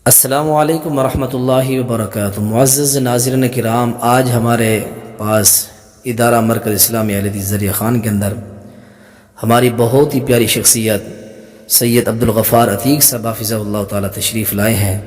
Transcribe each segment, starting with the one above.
السلام علیکم ورحمۃ اللہ وبرکاتہ۔ معزز ناظرین کرام، آج ہمارے پاس ادارہ مرکز اسلامی اہل حدیث ذریعہ خان کے اندر ہماری بہت ہی پیاری شخصیت سید عبدالغفار عتیق صاحب حفظہ اللہ تعالیٰ تشریف لائے ہیں۔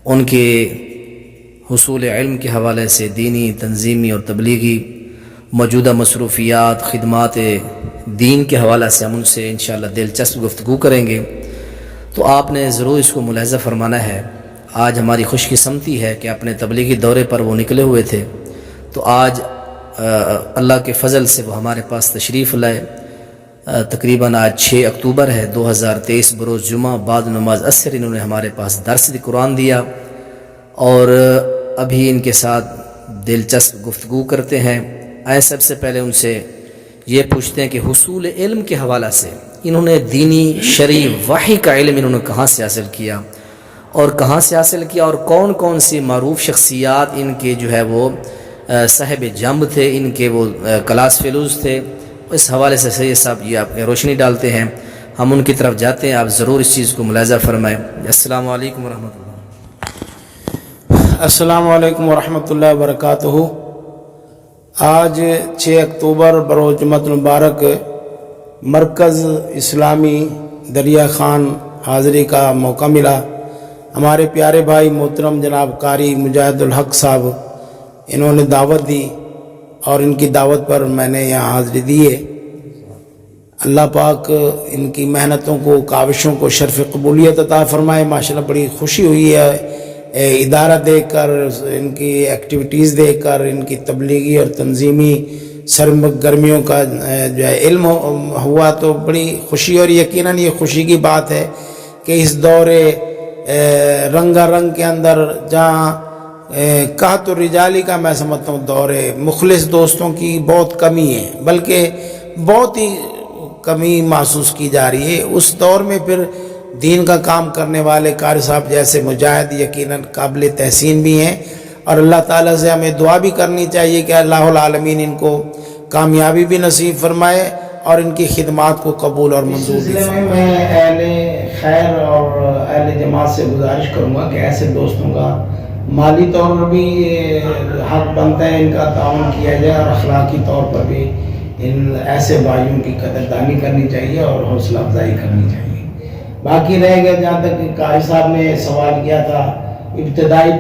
ان کے حصول علم کے حوالے سے دینی، تنظیمی اور تبلیغی موجودہ مصروفیات، خدمات دین کے حوالے سے ہم ان سے انشاءاللہ دلچسپ گفتگو کریں گے، تو آپ نے ضرور اس کو ملاحظہ فرمانا ہے۔ آج ہماری خوش قسمتی ہے کہ اپنے تبلیغی دورے پر وہ نکلے ہوئے تھے، تو آج اللہ کے فضل سے وہ ہمارے پاس تشریف لائے۔ تقریباً آج 6 اکتوبر ہے 2023 بروز جمعہ، بعد نماز عصر انہوں نے ہمارے پاس درس قرآن دیا، اور ابھی ان کے ساتھ دلچسپ گفتگو کرتے ہیں۔ آئے سب سے پہلے ان سے یہ پوچھتے ہیں کہ حصول علم کے حوالہ سے انہوں نے دینی شرعی وحی کا علم انہوں نے کہاں سے حاصل کیا، اور کہاں سے حاصل کیا، اور کون کون سی معروف شخصیات ان کے جو ہے وہ صاحب جنب تھے، ان کے وہ کلاس فیلوز تھے۔ اس حوالے سے سید صاحب یہ آپ روشنی ڈالتے ہیں، ہم ان کی طرف جاتے ہیں، آپ ضرور اس چیز کو ملاحظہ فرمائیں۔ السلام علیکم ورحمۃ اللہ۔ السلام علیکم ورحمۃ اللہ وبرکاتہ۔ آج 6 اکتوبر بروز جمعۃ المبارک مرکز اسلامی دریا خان حاضری کا موقع ملا۔ ہمارے پیارے بھائی محترم جناب قاری مجاہد الحق صاحب انہوں نے دعوت دی، اور ان کی دعوت پر میں نے یہاں حاضری دی ہے۔ اللہ پاک ان کی محنتوں کو، کاوشوں کو شرف قبولیت عطا فرمائے۔ ماشاءاللہ بڑی خوشی ہوئی ہے ادارہ دیکھ کر، ان کی ایکٹیویٹیز دیکھ کر، ان کی تبلیغی اور تنظیمی سرگرمیوں کا جو ہے علم ہوا، تو بڑی خوشی، اور یقیناً یہ خوشی کی بات ہے کہ اس دور رنگا رنگ کے اندر، جہاں قحط الرجالی کا میں سمجھتا ہوں دور ہے، مخلص دوستوں کی بہت کمی ہے، بلکہ بہت ہی کمی محسوس کی جا رہی ہے، اس دور میں پھر دین کا کام کرنے والے قاری صاحب جیسے مجاہد یقیناً قابل تحسین بھی ہیں، اور اللہ تعالیٰ سے ہمیں دعا بھی کرنی چاہیے کہ اللہ العالمین ان کو کامیابی بھی نصیب فرمائے اور ان کی خدمات کو قبول اور منظور بھی فرمائے۔ میں اہل خیر اور اہل جماعت سے گزارش کروں گا کہ ایسے دوستوں کا مالی طور پر بھی حق بنتا ہے ان کا تعاون کیا جائے، اور اخلاقی طور پر بھی ان ایسے بھائیوں کی قدردانی کرنی چاہیے اور حوصلہ افزائی کرنی چاہیے۔ باقی رہ گیا جہاں تک قاری صاحب نے سوال کیا تھا ابتدائی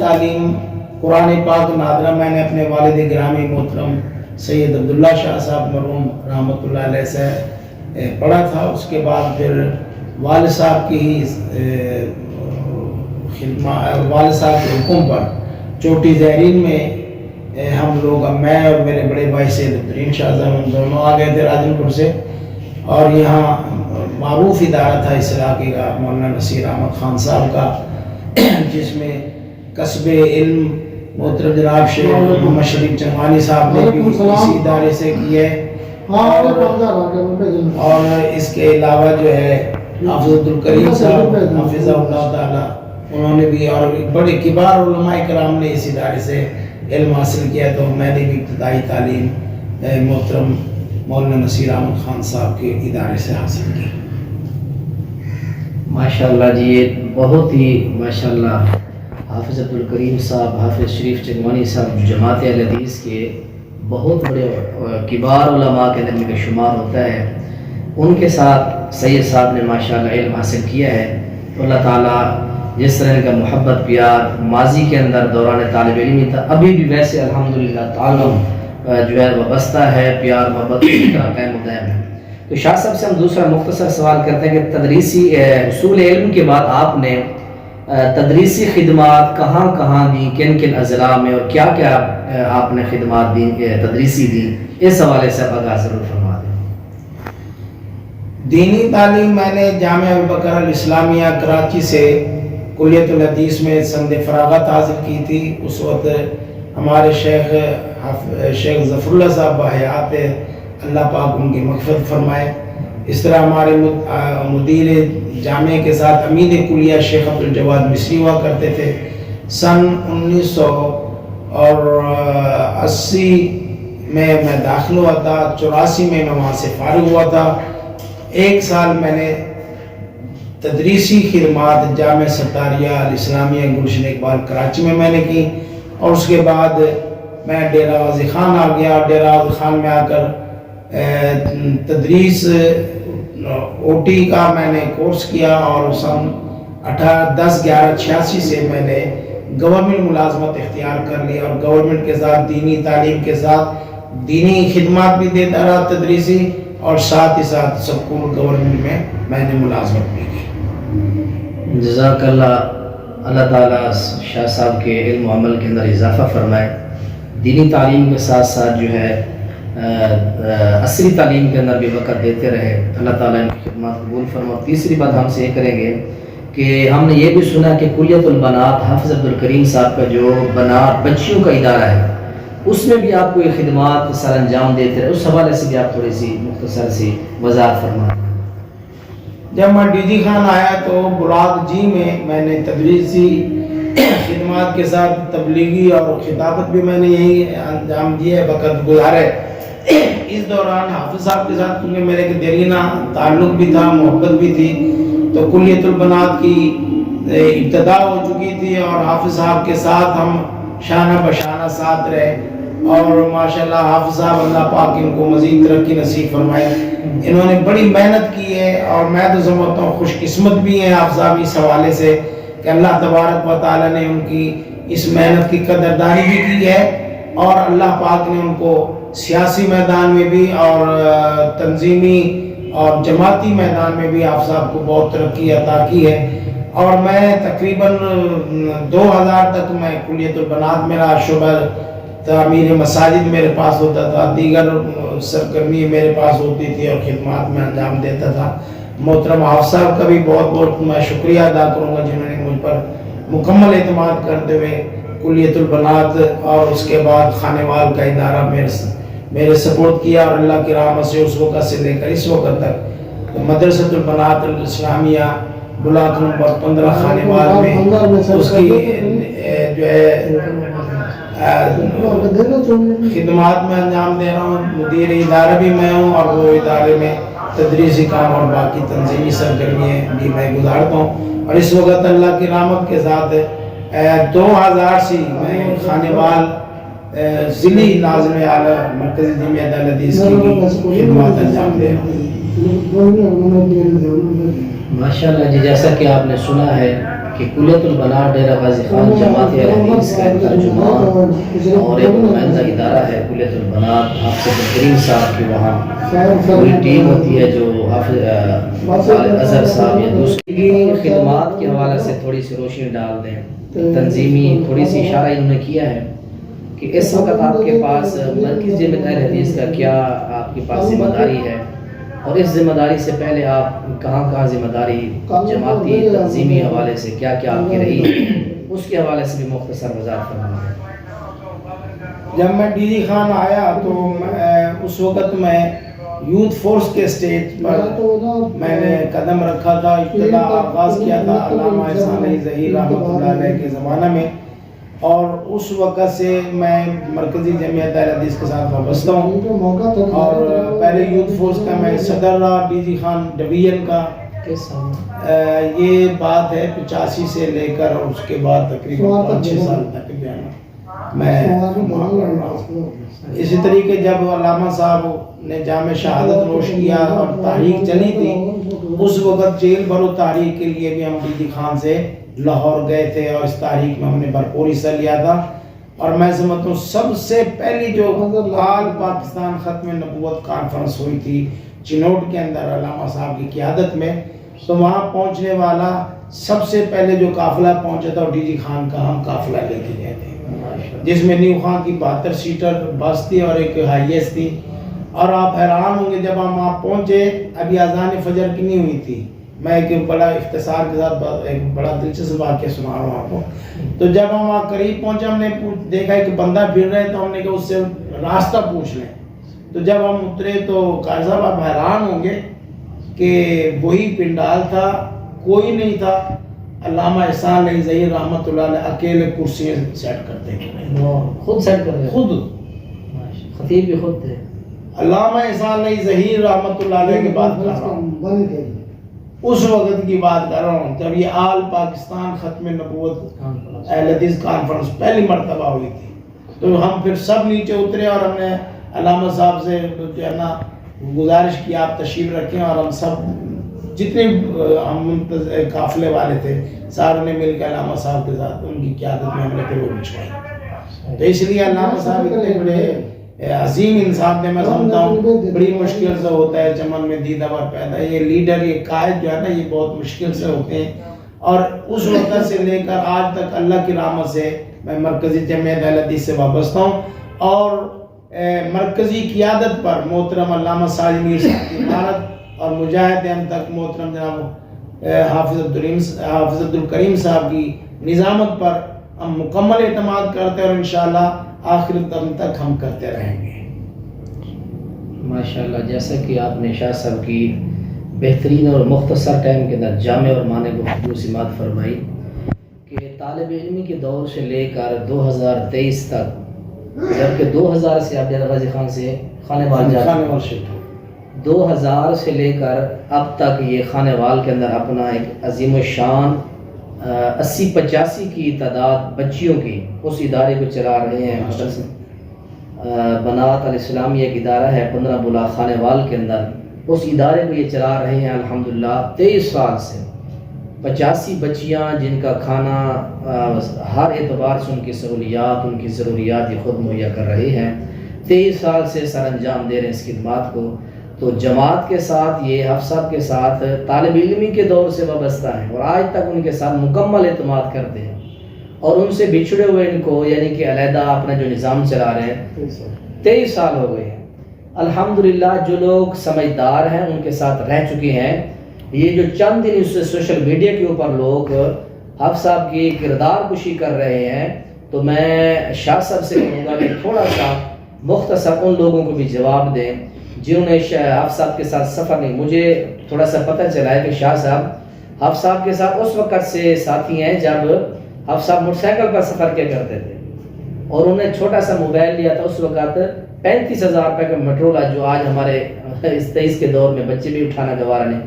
تعلیم قرآن پاک نادرہ میں نے اپنے والد گرامی محترم سید عبداللہ شاہ صاحب مرحوم رحمۃ اللہ علیہ سے پڑھا تھا۔ اس کے بعد پھر والد صاحب کی والد صاحب کے حکم پر چوٹی زہرین میں ہم لوگ، میں اور میرے بڑے بھائی سید عبدالرحیم شاہ صاحب، ہم دونوں آ گئے تھے راجن پور سے، اور یہاں معروف ادارہ تھا اس علاقے کا مولانا نصیر احمد خان صاحب کا، جس میں کسب علم محترم جناب شیخ محمد شریف چنوانی صاحب نے بھی اسی ادارے سے کی ہے، اور اس کے علاوہ جو ہے حافظ عبدالکریم صاحب حافظہ اللہ تعالیٰ، انہوں نے بھی، اور بڑے کبار علماء کرام نے اس ادارے سے علم حاصل کیا۔ تو میں نے بھی ابتدائی تعلیم محترم مولانا نصیر احمد خان صاحب کے ادارے سے حاصل کی۔ ماشاءاللہ جی، یہ بہت ہی ماشاءاللہ حافظ عبدالکریم صاحب، حافظ شریف چنوانی صاحب جماعت اہل حدیث کے بہت بڑے کبار علماء کے اندر میں شمار ہوتا ہے، ان کے ساتھ سید صاحب نے ماشاءاللہ علم حاصل کیا ہے۔ تو اللہ تعالیٰ جس طرح کا محبت پیار ماضی کے اندر دوران طالب علمی تھا، ابھی بھی ویسے الحمدللہ تعلق جو ہے وابستہ ہے، پیار محبت کا قائم و دائم ہے۔ تو شاہ صاحب سے ہم دوسرا مختصر سوال کرتے ہیں کہ تدریسی حصول علم کے بعد آپ نے تدریسی خدمات کہاں کہاں دی، کن کن اضلاع میں، اور کیا کیا آپ نے خدمات دی، تدریسی دی، اس حوالے سے آپ آگاہ ضرور فرما دیں۔ دینی تعلیم میں نے جامعہ ابوبکر الاسلامیہ کراچی سے کلیت الحدیث میں سند فراغت حاصل کی تھی۔ اس وقت ہمارے شیخ ظفر اللہ صاحب بحیات، اللہ پاک ان کی مغفرت فرمائے۔ اس طرح ہمارے مدیر جامعہ کے ساتھ امین کلیہ شیخ عبدالجواد مصری ہوا کرتے تھے۔ سن 1980 میں داخل ہوا تھا، 84 میں وہاں سے فارغ ہوا تھا۔ 1 سال میں نے تدریسی خدمات جامعہ ستاریہ الاسلامیہ گلشن اقبال کراچی میں نے کی، اور اس کے بعد میں ڈیرہ غازی خان آ گیا. ڈیرہ غازی خان میں آ کر تدریس او ٹی کا میں نے کورس کیا، اور سن 10/11/86 سے میں نے گورنمنٹ ملازمت اختیار کر لی، اور گورنمنٹ کے ساتھ دینی تعلیم کے ساتھ دینی خدمات بھی دیتا رہا تدریسی، اور ساتھ ہی ساتھ سکول گورنمنٹ میں نے ملازمت بھی کی. جزاک اللہ تعالیٰ شاہ صاحب کے علم و عمل کے اندر اضافہ فرمائے. دینی تعلیم کے ساتھ ساتھ جو ہے عصری تعلیم کے اندر بھی وقت دیتے رہے. اللہ تعالیٰ ان کی خدمات قبول فرما. تیسری بات ہم سے یہ کریں گے کہ ہم نے یہ بھی سنا کہ کلیت البنات حافظ عبدالکریم صاحب کا جو بنات بچیوں کا ادارہ ہے، اس میں بھی آپ کو یہ خدمات سر انجام دیتے رہے. اس حوالے سے بھی آپ تھوڑی سی مختصر سی وضاحت فرمائیں. جب میں ڈی جی خان آیا تو بلاک جی میں نے تدریسی خدمات کے ساتھ تبلیغی اور خطابت بھی میں نے یہی انجام دیے، وقت گزارے. اس دوران حافظ صاحب کے ساتھ کیونکہ میرے دیرینہ تعلق بھی تھا، محبت بھی تھی، تو کلیت البنات کی ابتدا ہو چکی تھی، اور حافظ صاحب کے ساتھ ہم شانہ بشانہ ساتھ رہے. اور ماشاءاللہ حافظ صاحب اللہ پاک ان کو مزید ترقی نصیب فرمائے. انہوں نے بڑی محنت کی ہے، اور میں تو سمجھتا ہوں خوش قسمت بھی ہیں حافظ صاحب اس حوالے سے کہ اللہ تبارک و تعالیٰ نے ان کی اس محنت کی قدردانی بھی کی ہے، اور اللہ پاک نے ان کو سیاسی میدان میں بھی اور تنظیمی اور جماعتی میدان میں بھی حافظ صاحب کو بہت ترقی عطا کی ہے. اور میں تقریباً 2000 تک میں کلیت البنات میرا شعبہ تعمیر مساجد میرے پاس ہوتا تھا، دیگر سرگرمی میرے پاس ہوتی تھی، اور خدمات میں انجام دیتا تھا. محترم حافظ صاحب کا بھی بہت بہت میں شکریہ ادا کروں گا جنہوں نے مجھ پر مکمل اعتماد کرتے ہوئے کلیت البنات اور اس کے بعد خانے وال کا ادارہ میرے سپورٹ کیا. اور اللہ کی رحمت سے اس وقت سے لے کر اس وقت تک مدرسۃ البنات الاسلامیہ بلاک نمبر 15 خانے وال میں اس کی جو ہے خدمات میں انجام دے رہا ہوں. مدیر ادارہ بھی میں ہوں، اور وہ ادارے میں تدریسی کام اور باقی تنظیمی سرگرمیاں بھی میں گزارتا ہوں. اور اس وقت اللہ کی رحمت کے ساتھ 2000 سے میں خانے وال ضلعی ناظم اعلیٰ مرکزی جامعہ اہل حدیث کی خدمات انجام دے رہا ہوں. ماشاءاللہ جی، جیسا کہ آپ نے سنا ہے کہ کلیت البنات ڈیرہ غازی خان جماعت اہل حدیث کا ترجمان اور ایک نمائندہ ادارہ ہے کلیت البنات حافظ عبدالکریم صاحب کی. وہاں پوری ٹیم ہوتی ہے جو حافظ اظہر صاحب یا دوسری خدمات کے حوالے سے تھوڑی سی روشنی ڈال دیں. تنظیمی تھوڑی سی اشارہ انہوں نے کیا ہے کہ اس وقت آپ کے پاس مرکز جامعہ اہل حدیث کا کیا آپ کے پاس ذمہ داری ہے، اور اس ذمہ داری سے پہلے آپ کہاں ذمہ داری جماعتی تنظیمی حوالے سے کیا آپ کی رہی ہے، اس کے حوالے سے بھی مختصر وضاحت فرمائیں. جب میں ڈی جی خان آیا تو اس وقت میں یوتھ فورس کے اسٹیج پر میں نے قدم رکھا تھا. ابتدا آغاز کیا تھا علامہ احسان علی ظہیر رحمۃ اللہ علیہ کے زمانہ میں، اور اس وقت سے میں مرکزی جامعہ اہل حدیث کے ساتھ وابستہ ہوں. اور پہلے یوتھ فورس کا میں صدر رہا ڈی جی خان ڈویژن کا. یہ بات ہے 85 سے لے کر، اور اس کے بعد تقریباً 5-6 سال تک میں رہا ہوں. اسی طریقے جب علامہ صاحب نے جامع شہادت نوش کیا اور تحریک چلی تھی، اس وقت جیل بھرو تحریک کے لیے بھی ہم ڈی جی خان سے لاہور گئے تھے، اور اس تحریک میں ہم نے بھرپور حصہ لیا تھا. اور میں سمجھتا ہوں سب سے پہلی جو آل پاکستان ختم نبوت کانفرنس ہوئی تھی چنوٹ کے اندر علامہ صاحب کی قیادت میں، تو وہاں پہنچنے والا سب سے پہلے جو قافلہ پہنچا تھا ڈی جی خان کا ہم قافلہ لے کے گئے تھے، جس میں نیو خان کی 72 سیٹر بس تھی اور ایک ہائی ایس تھی. اور آپ حیران ہوں گے جب ہم وہاں پہنچے ابھی اذان فجر کی نہیں ہوئی تھی. میں ایک بڑا اختصار کے ساتھ ایک بڑا دلچسپ واقعہ سنا رہا ہوں آپ کو. تو جب ہم وہاں قریب پہنچے ہم نے دیکھا ایک بندہ پھر رہے، تو ہم نے کہا اس سے راستہ پوچھ لیں. تو جب ہم اترے تو قائد صاحب آپ حیران ہوں گے کہ وہی پنڈال تھا، کوئی نہیں تھا. علامہ احسان علی ظہیر رحمۃ اللہ علیہ اکیلے کرسیاں سیٹ کرتے ہیں، خود سیٹ کر رہے، خود خطیب بھی خود تھے. علامہ احسان علی ظہیر رحمۃ اللہ علیہ کے بعد اس وقت کی بات کر رہا ہوں جب یہ آل پاکستان ختم نبوت اہل حدیث کانفرنس پہلی مرتبہ ہوئی تھی. تو ہم پھر سب نیچے اترے اور ہم نے علامہ صاحب سے جو ہے نا گزارش کی آپ تشریف رکھیں, اور ہم سب جتنے ہم قافلے والے تھے سارے نے مل کے علامہ صاحب کے ساتھ ان کی قیادت میں ہم نے پھر وہ بچھوائی. تو اس لیے علامہ صاحب اتنے بڑے عظیم انسان تھے. میں سمجھتا ہوں بڑی مشکل سے ہوتا ہے چمن میں دیدہ بار پیدا. یہ لیڈر یہ قائد جو ہے نا یہ بہت مشکل سے ہوتے ہیں, اور اس وقت سے لے کر آج تک اللہ کی رحمت سے میں مرکزی جمعیت اہل حدیث سے وابستہ ہوں, اور مرکزی قیادت پر محترم علامہ ساجد میر صاحب کی عمارت اور مجاہد ہم تک محترم جناب حافظ عبدالکریم صاحب کی نظامت پر ہم مکمل اعتماد کرتے ہیں, اور انشاءاللہ آخر دم تک ہم کرتے رہیں گے. ماشاءاللہ, جیسا کہ آپ نے شاہ صاحب کی بہترین اور مختصر ٹائم کے اندر جامع اور معنی گفتگو سماعت فرمائی کہ طالب علمی کے دور سے لے کر 2023 تک, جبکہ 2000 سے آپ جناب غازی خان سے خانے وال جاتے ہیں, 2000 سے لے کر اب تک یہ خانے وال کے اندر اپنا ایک عظیم الشان 80-85 کی تعداد بچیوں کی اس ادارے کو چلا رہے ہیں. بنات الاسلامیہ ایک ادارہ ہے 15 بلا خانے وال کے اندر, اس ادارے کو یہ چلا رہے ہیں الحمدللہ 23 سال سے. 85 بچیاں جن کا کھانا ہر اعتبار سے ان کی سہولیات ان کی ضروریات یہ خود مہیا کر رہے ہیں. 23 سال سے سر انجام دے رہے ہیں اس خدمات کو. تو جماعت کے ساتھ یہ حفظ صاحب کے ساتھ طالب علمی کے دور سے وابستہ ہیں, اور آج تک ان کے ساتھ مکمل اعتماد کرتے ہیں, اور ان سے بچھڑے ہوئے ان کو یعنی کہ علیحدہ اپنا جو نظام چلا رہے ہیں 23 سال ہو گئے ہیں. الحمدللہ جو لوگ سمجھدار ہیں ان کے ساتھ رہ چکے ہیں. یہ جو چند دن اس سوشل میڈیا کے اوپر لوگ حافظ صاحب کی کردار کشی کر رہے ہیں, تو میں شاہ صاحب سے کہوں گا کہ تھوڑا سا مختصر ان لوگوں کو بھی جواب دیں جنہوں نے حافظ صاحب کے ساتھ سفر نہیں. مجھے تھوڑا سا پتہ چلا ہے کہ شاہ صاحب حافظ صاحب کے ساتھ اس وقت سے ساتھی ہیں جب حافظ صاحب موٹر سائیکل پر سفر کیا کرتے تھے, اور انہیں چھوٹا سا موبائل لیا تھا اس وقت 35,000 روپے کا مٹرولا, جو آج ہمارے اس 23 کے دور میں بچے بھی اٹھانا گوارا نہیں.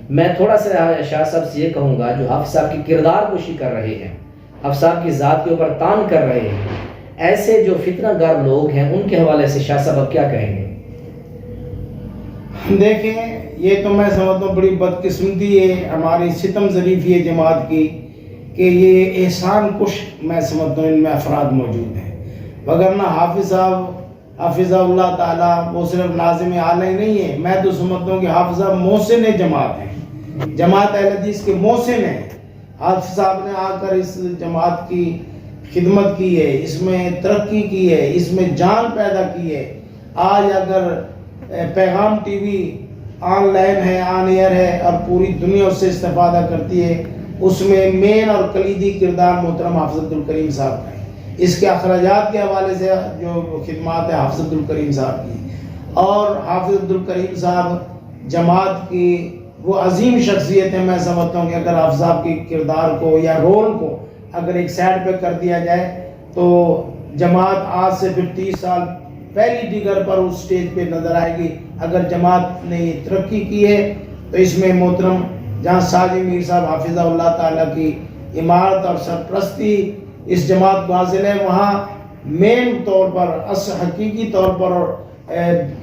میں تھوڑا سا شاہ صاحب سے یہ کہوں گا جو حافظ صاحب کی کردار کشی کر رہے ہیں, حافظ صاحب کی ذات کے اوپر تان کر رہے ہیں, ایسے جو فتنہ گر لوگ ہیں ان کے حوالے سے شاہ صاحب اب کیا کہیں گے؟ دیکھیں, یہ تو میں سمجھتا ہوں بڑی بدقسمتی ہے ہماری ستم ظریفی جماعت کی کہ یہ احسان کش میں سمجھتا ہوں ان میں افراد موجود ہیں. وگرنہ حافظ صاحب حافظ اللہ تعالیٰ وہ صرف ناظم اعلیٰ ہی نہیں ہے, میں تو سمجھتا ہوں کہ حافظ صاحب محسن جماعت ہیں, جماعت اہل حدیث کے محسن ہیں. حافظ صاحب نے آ کر اس جماعت کی خدمت کی ہے, اس میں ترقی کی ہے, اس میں جان پیدا کی ہے. آج اگر پیغام ٹی وی آن لائن ہے, آن ایئر ہے, اور پوری دنیا اس سے استفادہ کرتی ہے, اس میں مین اور کلیدی کردار محترم حافظ عبدالکریم صاحب کا ہے. اس کے اخراجات کے حوالے سے جو خدمات ہے حافظ عبدالکریم صاحب کی, اور حافظ عبدالکریم صاحب جماعت کی وہ عظیم شخصیت ہے. میں سمجھتا ہوں کہ اگر حافظ صاحب کی کردار کو یا رول کو اگر ایک سائڈ پہ کر دیا جائے تو جماعت آج سے پھر 30 سال پہلی دیگر پر اس سٹیج پہ نظر آئے گی. اگر جماعت نے یہ ترقی کی ہے تو اس میں محترم جہاں ساجد میر صاحب حافظہ اللہ تعالیٰ کی عمارت اور سرپرستی اس جماعت کو حاصل ہے, وہاں مین طور پر حقیقی طور پر اور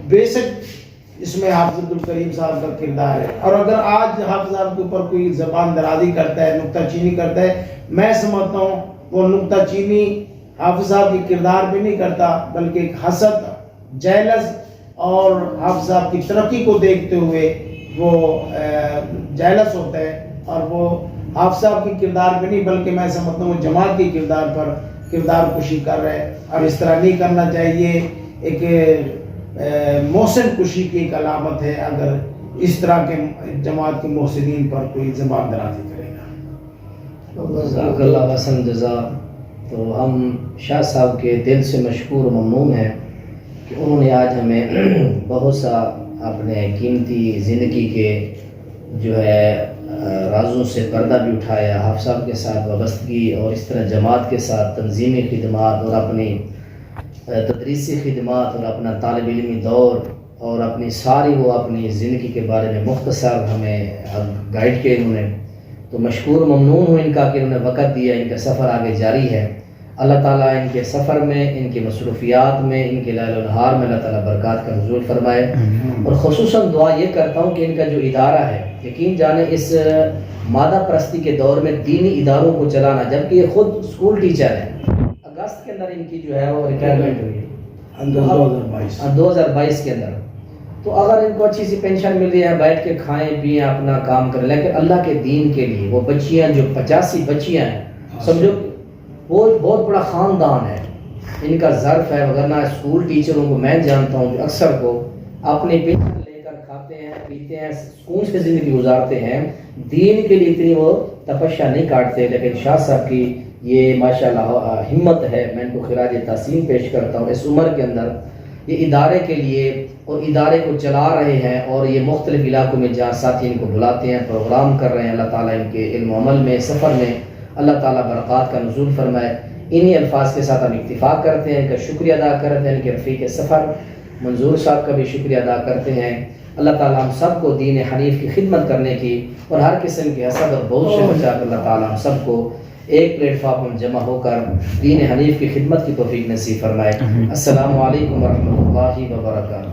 بیسک اس میں حافظ عبدالکریم صاحب کا کردار ہے. اور اگر آج حافظ صاحب کے اوپر کوئی زبان درازی کرتا ہے, نکتہ چینی کرتا ہے, میں سمجھتا ہوں وہ نکتہ چینی حافظ صاحب کی کردار پہ نہیں کرتا, بلکہ ایک حسد, جیلس اور حافظ صاحب کی ترقی کو دیکھتے ہوئے وہ جیلس ہوتا ہے, اور وہ حافظ صاحب کی کردار پہ نہیں بلکہ میں سمجھتا ہوں جماعت کی کردار پر کردار کشی کر رہے, اور اس طرح نہیں کرنا چاہیے. ایک محسن کشی کی ایک علامت ہے اگر اس طرح کے جماعت کے محسنین پر کوئی زبان درازی کرے گا. جزاک اللہ حسن جزا. تو ہم شاہ صاحب کے دل سے مشکور و ممنون ہیں کہ انہوں نے آج ہمیں بہت سا اپنے قیمتی زندگی کے جو ہے رازوں سے پردہ بھی اٹھایا, حافظ صاحب کے ساتھ وابستگی اور اس طرح جماعت کے ساتھ تنظیمی خدمات اور اپنی تدریسی خدمات اور اپنا طالب علمی دور اور اپنی ساری وہ اپنی زندگی کے بارے میں مختصر ہمیں گائیڈ کیے انہوں نے، تو مشکور ممنون ہوں ان کا کہ انہوں نے وقت دیا، ان کا سفر آگے جاری ہے۔ اللہ تعالیٰ ان کے سفر میں، ان کی مصروفیات میں، ان کے لیل و نہار میں اللہ تعالیٰ برکات کا نزول فرمائے۔ اور خصوصاً دعا یہ کرتا ہوں کہ ان کا جو ادارہ ہے، یقین جانے اس مادہ پرستی کے دور میں دینی اداروں کو چلانا، جبکہ یہ خود اسکول ٹیچر ہیں، اگست کے اندر ان کی جو ہے وہ ریٹائرمنٹ ہوئی ہے 2022 کے اندر، تو اگر ان کو اچھی سی پینشن مل رہی ہے، بیٹھ کے کھائیں پئیں اپنا کام کریں، لیکن اللہ کے دین کے لیے وہ بچیاں جو 85 بچیاں ہیں، سمجھو وہ بہت بڑا خاندان ہے، ان کا ظرف ہے، وگرنہ اسکول ٹیچروں کو میں جانتا ہوں کہ اکثر کو اپنی پینشن لے کر کھاتے ہیں پیتے ہیں، سکون سے زندگی گزارتے ہیں، دین کے لیے اتنی وہ تپسیا نہیں کاٹتے۔ لیکن شاہ صاحب کی یہ ماشاءاللہ ہمت ہے، میں ان کو خراج تحسین پیش کرتا ہوں۔ اس عمر کے اندر یہ ادارے کے لیے اور ادارے کو چلا رہے ہیں، اور یہ مختلف علاقوں میں جہاں ساتھی ان کو بلاتے ہیں، پروگرام کر رہے ہیں۔ اللہ تعالیٰ ان کے علم و عمل میں، سفر میں اللہ تعالیٰ برکات کا نزول فرمائے۔ انہی الفاظ کے ساتھ ہم اتفاق کرتے ہیں، ان کا شکریہ ادا کرتے ہیں، ان کے رفیق سفر منظور صاحب کا بھی شکریہ ادا کرتے ہیں۔ اللہ تعالیٰ ہم سب کو دین حنیف کی خدمت کرنے کی اور ہر قسم کے حسد اور بغض سے بچا کر اللہ تعالیٰ ہم سب کو ایک پلیٹ فارم پر جمع ہو کر دین حنیف کی خدمت کی توفیق نصیب فرمائے۔ السلام علیکم ورحمۃ اللہ وبرکاتہ۔